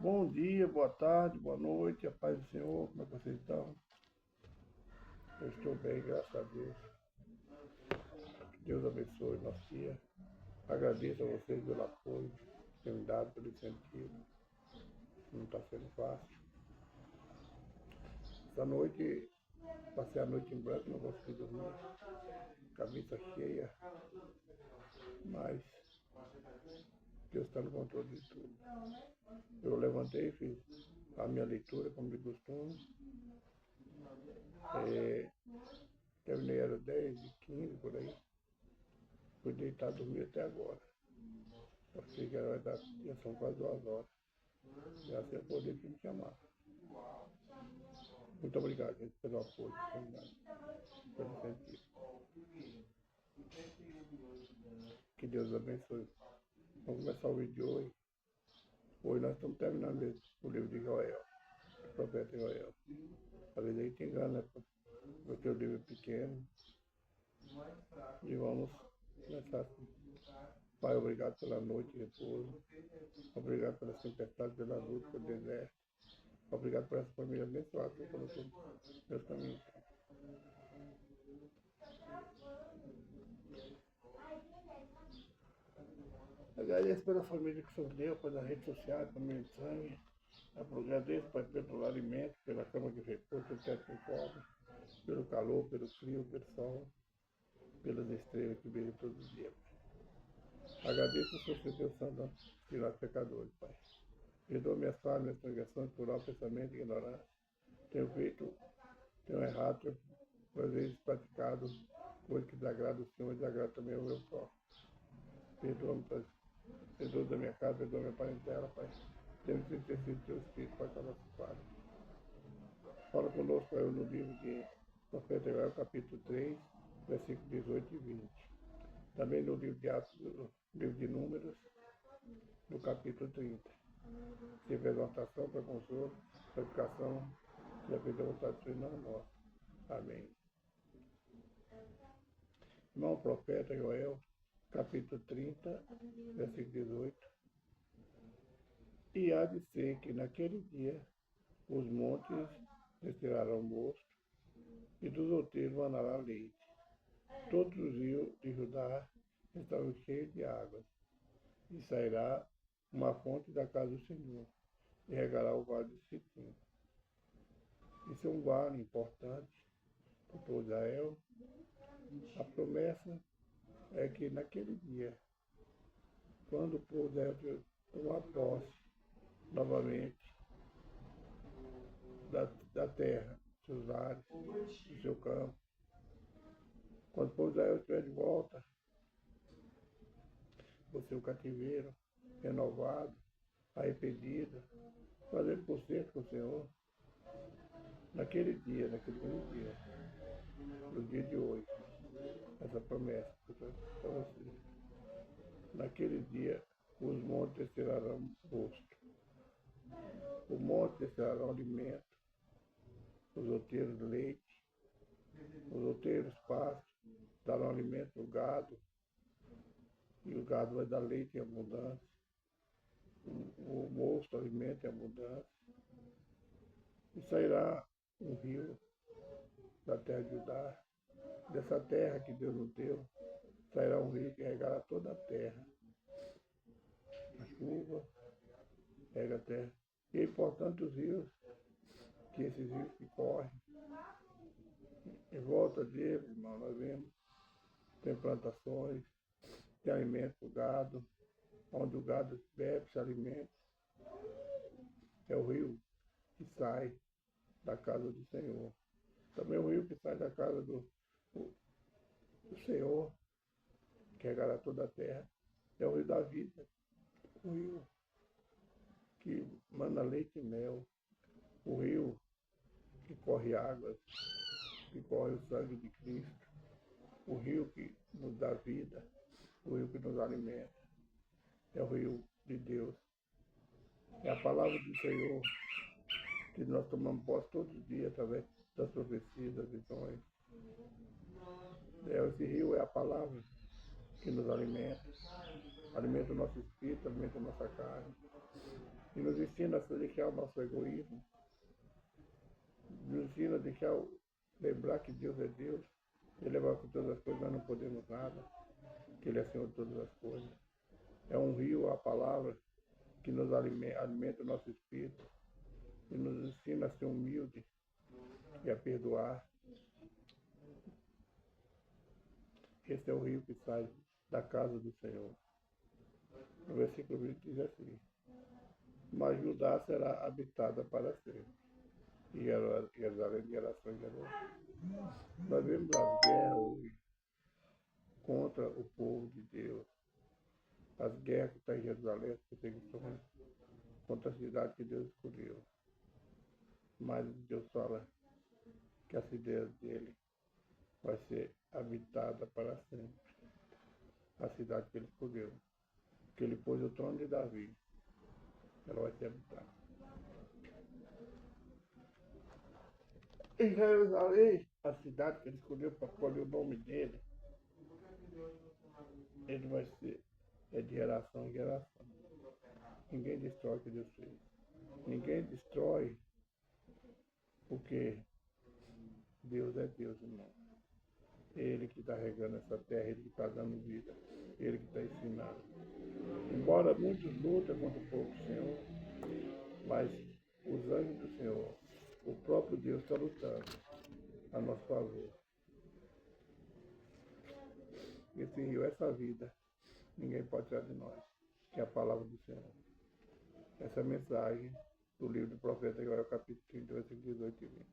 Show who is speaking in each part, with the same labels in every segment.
Speaker 1: Bom dia, boa tarde, boa noite, a paz do Senhor, como é que vocês estão? Eu estou bem, graças a Deus. Que Deus abençoe nosso dia. Agradeço a vocês pelo apoio que têm me dado, pelo incentivo. Não está sendo fácil. Essa noite, passei a noite em branco, não consegui dormir. Cabeça cheia, mas Deus está no controle de tudo. Eu levantei, fiz a minha leitura, como de costume. Terminei às 10h15 por aí. Fui deitar, dormir até agora. Eu achei que era dar, já são quase 2 horas. Já sei poder que me chamar. Muito obrigado, gente, pelo apoio, pelo incentivo. Que Deus abençoe. Vamos começar o vídeo de hoje. Hoje nós estamos terminando o livro de Joel, o profeta Joel. Às vezes aí tem engano, né? Porque o livro é pequeno. E vamos começar assim. Pai, obrigado pela noite de repouso. Obrigado pela tempestade, pela luta, pelo deserto. Obrigado por essa família abençoada que colocou meus caminhos. Agradeço pela família que o Senhor deu, pela rede social, família de sangue. Agradeço, Pai, pelo alimento, pela cama que repouso, pelo teto que cobre, pelo calor, pelo frio, pelo sol, pelas estrelas que brilham todos os dias. Agradeço o Senhor, teu santo, de nós pecadores, Pai. Perdoa minhas falhas, minhas transgressões, por alto pensamento e ignorância. Tenho errado, por vezes praticado coisa que desagrada o Senhor e desagrada também o meu próprio. Perdoa-me, Pai. Perdoa da minha casa, perdoa minha parentela, Pai. Temos que ter sido teu Espírito, Pai, para nosso Pai. Fala conosco, Pai, no livro de Profeta Joel, capítulo 3, versículos 18 e 20. Também no livro de Atos, no livro de Números, no capítulo 30. Teve exortação para consolo, para educação, e a vida vontade de não nossa. Amém. Irmão profeta Joel, capítulo 30, versículo 18. E há de ser que naquele dia os montes destilharão mosto, e dos outeiros manará leite. Todos os rios de Judá estarão cheios de águas, e sairá uma fonte da casa do Senhor, e regará o vale de Sitim. Isso é um vale importante para o povo de Israel. A promessa é que naquele dia, quando o povo de Israel tomar posse novamente da terra, dos lares, do seu campo, quando o povo de Israel estiver de volta do seu cativeiro, renovado, arrependido, fazendo concerto com o Senhor, naquele mesmo dia, no dia de hoje, essa promessa para você. Naquele dia, os montes descerrarão rosto, o monte descerrarão alimento, os outeiros leite, os outeiros pasto, darão alimento ao gado, e o gado vai dar leite em abundância, o mosto alimento em abundância, e sairá um rio da terra de Judá, dessa terra que Deus nos deu, sairá um rio que regará toda a terra. A chuva rega a terra. E é importante os rios, que esses rios que correm, em volta deles, irmão, nós vemos, tem plantações, tem alimento para o gado, onde o gado bebe, se alimenta. É o rio que sai da casa do Senhor. Também o rio que sai da casa do Senhor, que regará toda a terra, é o rio da vida, o rio que manda leite e mel, o rio que corre águas, que corre o sangue de Cristo, o rio que nos dá vida, o rio que nos alimenta, é o rio de Deus. É a palavra do Senhor que nós tomamos posse todos os dias através das profecias, das visões. Esse rio é a palavra que nos alimenta, alimenta o nosso espírito, alimenta a nossa carne. E nos ensina a deixar o nosso egoísmo, nos ensina a lembrar que Deus é Deus, Ele é maior que todas as coisas, nós não podemos nada, que Ele é Senhor de todas as coisas. É um rio, a palavra, que nos alimenta o nosso espírito e nos ensina a ser humilde e a perdoar. Esse é o rio que sai da casa do Senhor. O versículo 20 diz assim: mas Judá será habitada para sempre, e Jerusalém de geração em geração. Nós vemos as guerras hoje contra o povo de Deus, as guerras que estão em Jerusalém, as perseguições contra a cidade que Deus escolheu. Mas Deus fala que a cidade dele vai ser habitada para sempre. A cidade que ele escolheu, que ele pôs o trono de Davi, ela vai ser habitada. Em Jerusalém, a cidade que ele escolheu para escolher o nome dele, ele vai ser de geração em geração. Ninguém destrói o que Deus fez. Ninguém destrói porque Deus é Deus, irmão. Ele que está regando essa terra, Ele que está dando vida, Ele que está ensinando. Embora muitos lutem contra o povo do Senhor, mas os anjos do Senhor, o próprio Deus está lutando a nosso favor. Esse rio, essa vida, ninguém pode tirar de nós, que é a palavra do Senhor. Essa é a mensagem do livro do profeta Joel, capítulo 30, versículos 18 e 20.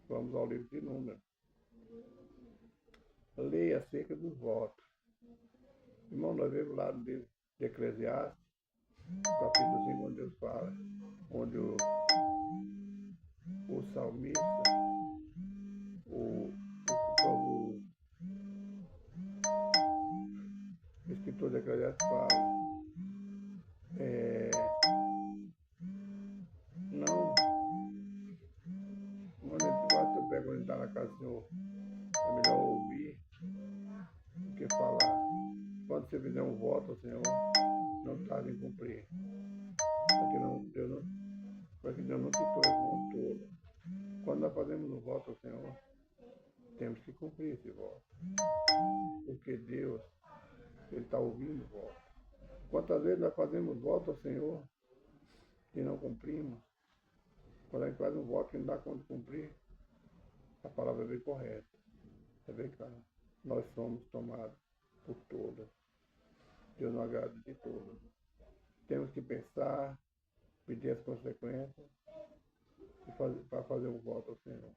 Speaker 1: Vamos ao livro de Números. Leia acerca dos votos. Irmão, nós vemos lá no livro de Eclesiastes, capítulo 5, onde Deus fala, onde o salmista, o escritor de Eclesiastes fala, não, quando ele está na casa do Senhor, é melhor ouvir do que falar. Quando você fizer um voto ao Senhor, não tarde em cumprir, para que Deus não se torne um tolo. Quando nós fazemos um voto ao Senhor, temos que cumprir esse voto, porque Deus, Ele está ouvindo o voto. Quantas vezes nós fazemos voto ao Senhor e não cumprimos? Quando a gente faz um voto que não dá conta de cumprir, a palavra é bem correta, é bem clara. Nós somos tomados por todas. Deus não agrada de todas. Temos que pensar, pedir as consequências para fazer um voto ao Senhor.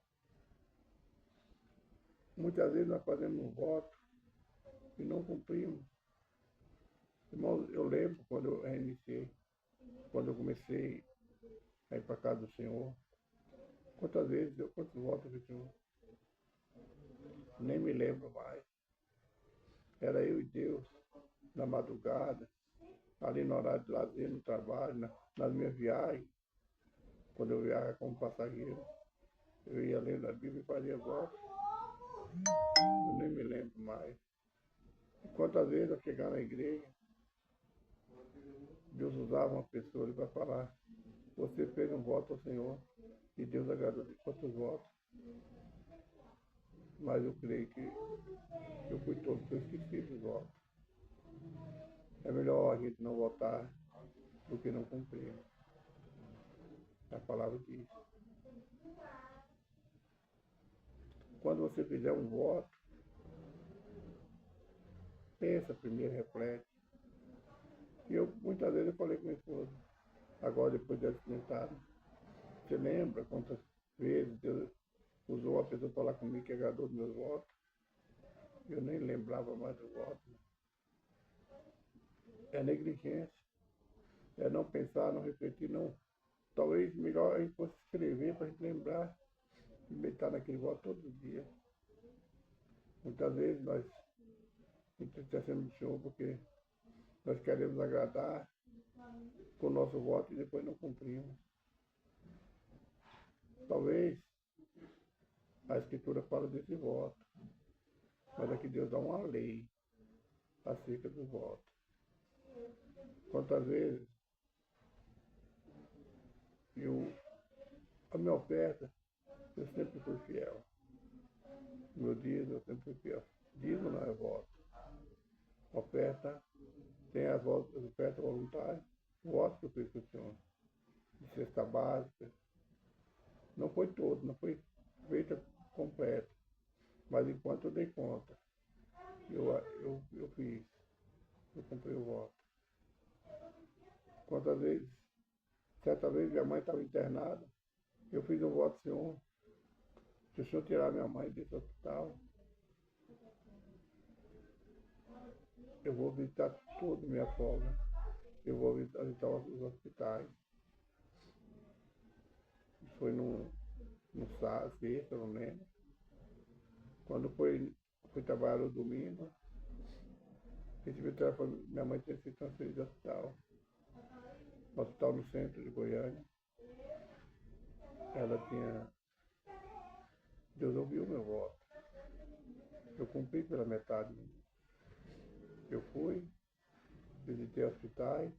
Speaker 1: Muitas vezes nós fazemos um voto e não cumprimos. Irmão, eu lembro quando eu reiniciei, quando eu comecei a ir para a casa do Senhor, quantos votos eu tinha? Nem me lembro mais. Era eu e Deus, na madrugada, ali no horário de lazer, no trabalho, nas minhas viagens. Quando eu viajava como passageiro, eu ia lendo a Bíblia e fazia votos. Eu nem me lembro mais. E quantas vezes eu chegava na igreja, Deus usava uma pessoa ali para falar, você fez um voto ao Senhor e Deus agradou de quantos votos. Mas eu creio que eu fui todo que eu esqueci dos votos. É melhor a gente não votar do que não cumprir. A palavra diz. Quando você fizer um voto, pensa primeiro, reflete. E muitas vezes eu falei com minha esposa, agora depois de acidentado, você lembra quantas vezes Deus usou a pessoa para falar comigo que agradou dos meus votos? Eu nem lembrava mais do voto. É negligência. É não pensar, não refletir, não. Talvez melhor a gente fosse escrever para a gente lembrar de meditar naquele voto todo dia. Muitas vezes nós entristecemos o Senhor porque nós queremos agradar com o nosso voto e depois não cumprimos. Talvez a Escritura fala desse voto, mas aqui Deus dá uma lei acerca do voto. Quantas vezes E a minha oferta, eu sempre fui fiel. O meu dízimo, eu sempre fui fiel. Dízimo não é voto. Oferta, tem as ofertas voluntárias, voto que eu fiz para o Senhor. De cesta básica. Não foi todo, não foi feita completa. Mas enquanto eu dei conta, eu fiz. Eu comprei o voto. Quantas vezes, certa vez minha mãe estava internada, eu fiz um voto, Senhor, se o Senhor tirar minha mãe desse hospital, eu vou visitar toda minha folga. Eu vou visitar os hospitais. Foi no sábado, sexta, não lembro. Quando fui trabalhar no domingo, recebi o telefone, minha mãe tinha sido transferida de hospital. Hospital no centro de Goiânia. Ela tinha. Deus ouviu meu voto. Eu cumpri pela metade. Eu fui, visitei hospitais,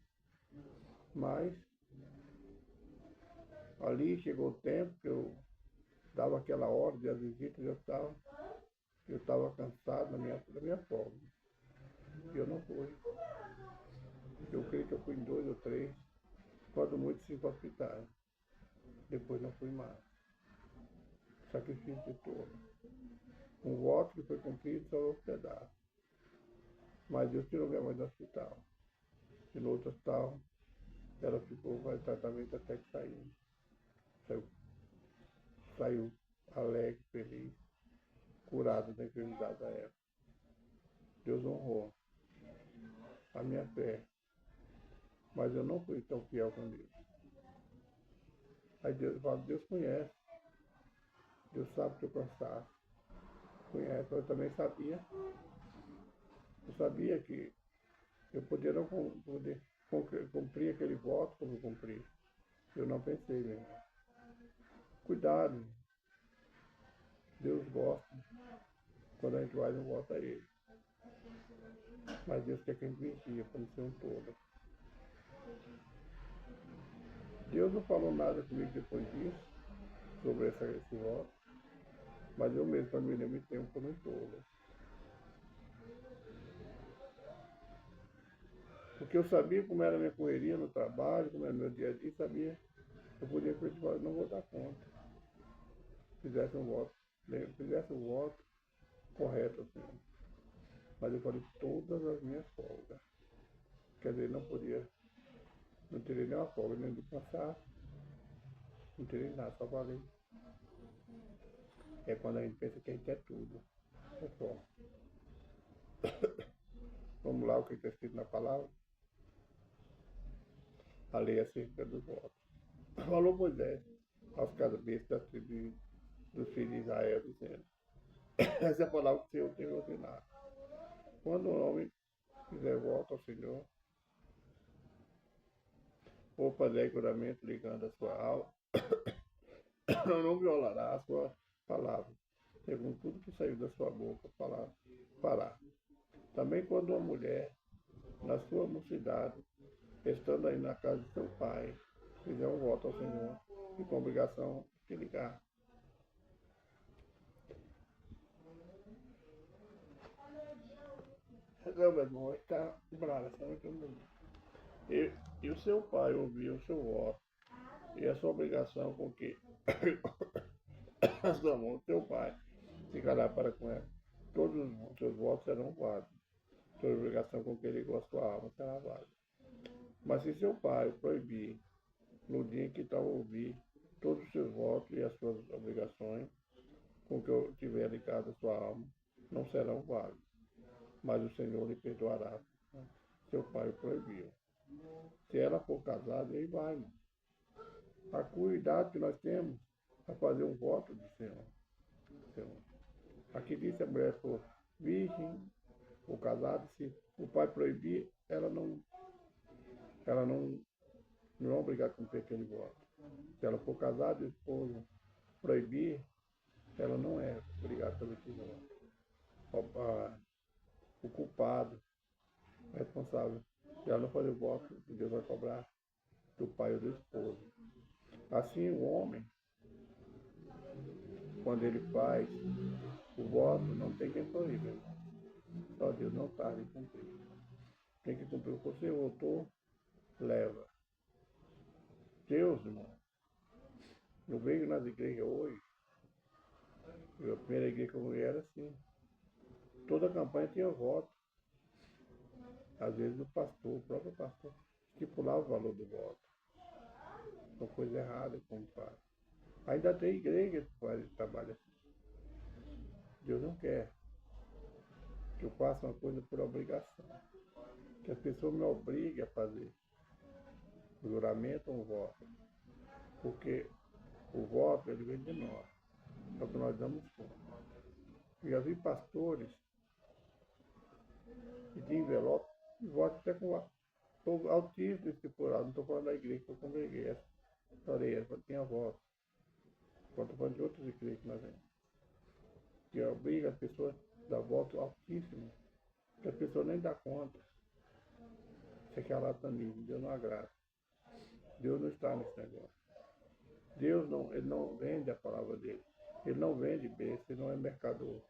Speaker 1: mas ali chegou o tempo que eu dava aquela hora de visita, eu estava cansado da minha folga. E eu não fui. Eu creio que eu fui em 2 ou 3, quando muito 5 hospitais. Depois não fui mais. Sacrifício de todo. Um voto que foi cumprido só um pedaço. Mas Deus tirou minha mãe do hospital. E no outro hospital, ela ficou fazendo tratamento até que saiu. Saiu alegre, feliz, curada da enfermidade da época. Deus honrou a minha fé. Mas eu não fui tão fiel com Deus. Aí Deus fala, Deus conhece. Deus sabe que eu cansaço. Conhece, eu também sabia. Eu sabia que eu poderia não poder cumprir aquele voto como eu cumpri. Eu não pensei mesmo. Cuidado. Deus gosta quando a gente vai no voto a Ele. Mas Deus quer que a gente vigia para não ser um todo. Deus não falou nada comigo depois disso, sobre esse voto. Mas eu mesmo, para mim, me tenho como um todo. Porque eu sabia como era a minha correria no trabalho, como era o meu dia a dia, sabia. Eu podia acreditar, não vou dar conta. Fizesse um voto correto, assim. Mas eu falei todas as minhas folgas. Quer dizer, não teria nenhuma folga, nem de passar, não teria nada, só falei. É quando a gente pensa que a gente é tudo. É só. Vamos lá, o que está escrito na palavra? A lei acerca dos votos. Falou Moisés aos cabeças das tribos dos filhos de Israel, dizendo: essa é a palavra que o Senhor tem ordenado. Quando um homem fizer voto ao Senhor, ou fazer juramento ligando a sua alma, não violará a sua palavra, segundo tudo que saiu da sua boca, falar. Também quando uma mulher, na sua mocidade, estando aí na casa de seu pai, fizer um voto ao Senhor, e com obrigação de ligar. Não, meu irmão, está bravo, sabe que e o seu pai ouviu o seu voto, e a sua obrigação com que a sua mão, seu pai, ficará para com ela. Todos os seus votos serão válidos. Sua obrigação com que ele ligou a sua alma será válida. Mas se seu pai o proibir, no dia em que tal ouvir, todos os seus votos e as suas obrigações, com que eu tiver ligado a sua alma, não serão válidos. Mas o Senhor lhe perdoará. Seu pai o proibiu. Se ela for casada, aí vai, irmão. A cuidado que nós temos a fazer um voto do Senhor. Aqui diz: se a mulher for virgem ou casada, se o pai proibir, ela não é obrigada a cumprir aquele voto. Se ela for casada e o esposo proibir, ela não é obrigada a fazer aquele voto. O culpado, o responsável, se ela não fazer o voto, Deus vai cobrar do pai ou do esposo. Assim o homem, quando ele faz o voto, não tem quem proíbe, irmão. Só Deus não tarda em cumprir. Tem que cumprir o que você votou, leva. Deus, irmão, eu vejo nas igrejas hoje, a primeira igreja que eu era assim, toda a campanha tinha voto. Às vezes o próprio pastor, estipulava o valor do voto. Uma coisa errada, como faz. Ainda tem igreja que faz esse trabalho assim. Deus não quer que eu faça uma coisa por obrigação. Que as pessoas me obriguem a fazer o juramento ou o voto. Porque o voto, ele vem de nós. É o que nós damos conta. Eu já vi pastores que de envelope, e voto até com altíssimo estipulado. Não estou falando da igreja que eu congreguei. Essa tinha voto. Estou falando de outras igrejas que nós vemos. Que obriga as pessoas a dar voto altíssimo. Que as pessoas nem dão conta. Isso é charlatanismo. Deus não agrada. Deus não está nesse negócio. Deus não, ele não vende a palavra dele. Ele não vende besta, ele não é mercador.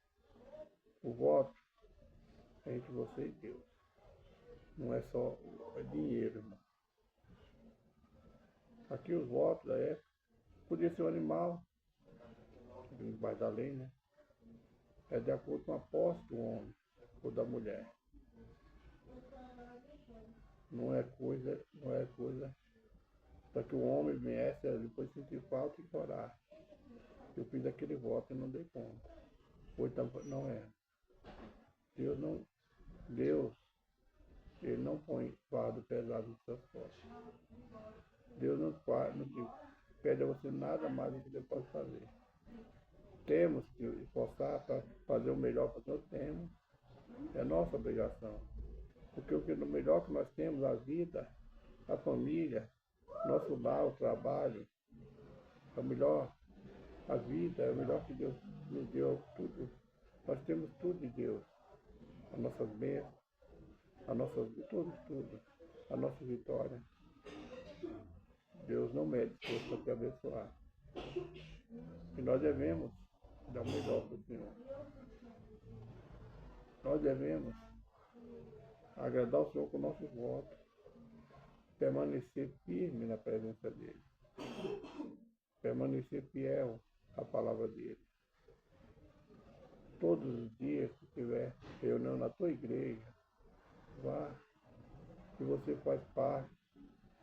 Speaker 1: O voto é entre você e Deus. Não é só dinheiro, irmão. Aqui os votos da época, podia ser um animal, debaixo da lei, né? É de acordo com a posse do homem ou da mulher. Não é coisa para que o homem viesse depois sentir falta e chorar. Eu fiz aquele voto e não dei conta. Hoje não é. Deus, ele não põe fardo pesado nos seus costas. Deus não te pede a você nada mais do que você pode fazer. Temos que esforçar para fazer o melhor para nós temos. É nossa obrigação. Porque o melhor que nós temos, a vida, a família, nosso lar, o trabalho, é o melhor, a vida, é o melhor que Deus nos deu, tudo. Nós temos tudo de Deus. As nossas bênçãos, tudo. A nossa vitória. Deus não mede esforço para te abençoar. E nós devemos dar o melhor para o Senhor. Nós devemos agradar o Senhor com nossos votos, permanecer firme na presença dEle, permanecer fiel à palavra dEle. Todos os dias que tiver reunião na tua igreja, vá, se você faz parte,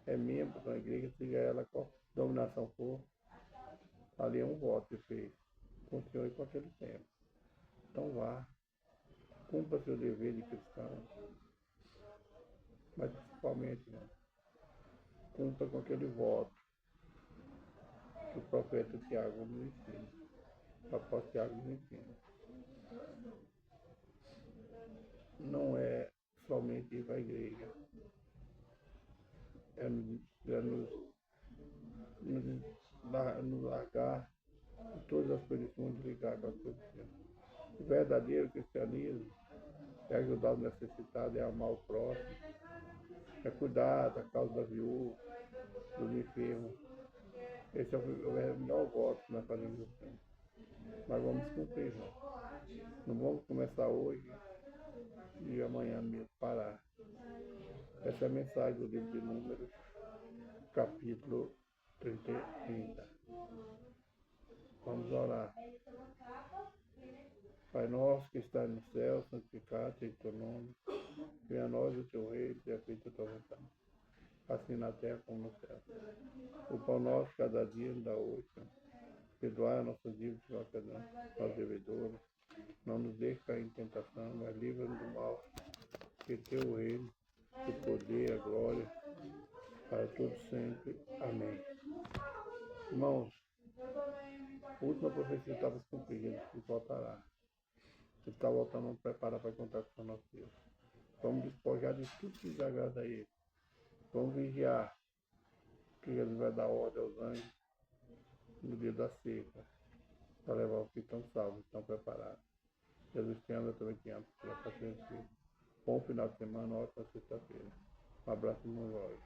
Speaker 1: é membro da igreja, seja ela qual dominação for, ali é um voto que fez com o Senhor e com aquele tempo. Então vá, cumpra seu dever de cristão, mas principalmente, né, cumpra com aquele voto que o profeta Tiago nos ensina, o apóstolo Tiago nos ensina. Não é somente ir para a igreja, é nos largar de todas as coisas que vão desligar com as coisas de Deus. O verdadeiro cristianismo é ajudar o necessitado, é amar o próximo, é cuidar da causa da viúva, dos enfermos. Esse é o melhor voto que nós fazemos assim. Nós vamos cumprir, irmão. Não vamos começar hoje e amanhã mesmo parar. Essa é a mensagem do livro de Números, capítulo 30. Vamos orar. Pai nosso que está no céu, santificado seja o teu nome. Venha a nós o teu reino, seja feita a tua vontade, assim na terra como no céu. O pão nosso cada dia nos dá hoje. Perdoai as nossas dívidas, nós devedores. Não nos deixe cair em tentação, mas livra-nos do mal. Que teu o reino, o poder, a glória, para todos sempre. Amém. Irmãos, a última profecia estava se cumprindo, e voltará. Você está voltando, vamos preparar para contar com o nosso Deus. Vamos despojar de tudo que desagrada a Ele. Vamos vigiar que Jesus vai dar ordem aos anjos no dia da seca, para levar os que estão salvos, estão preparados. Jesus te ama, eu também te amo. Bom final de semana, ótima sexta-feira. Um abraço no olho.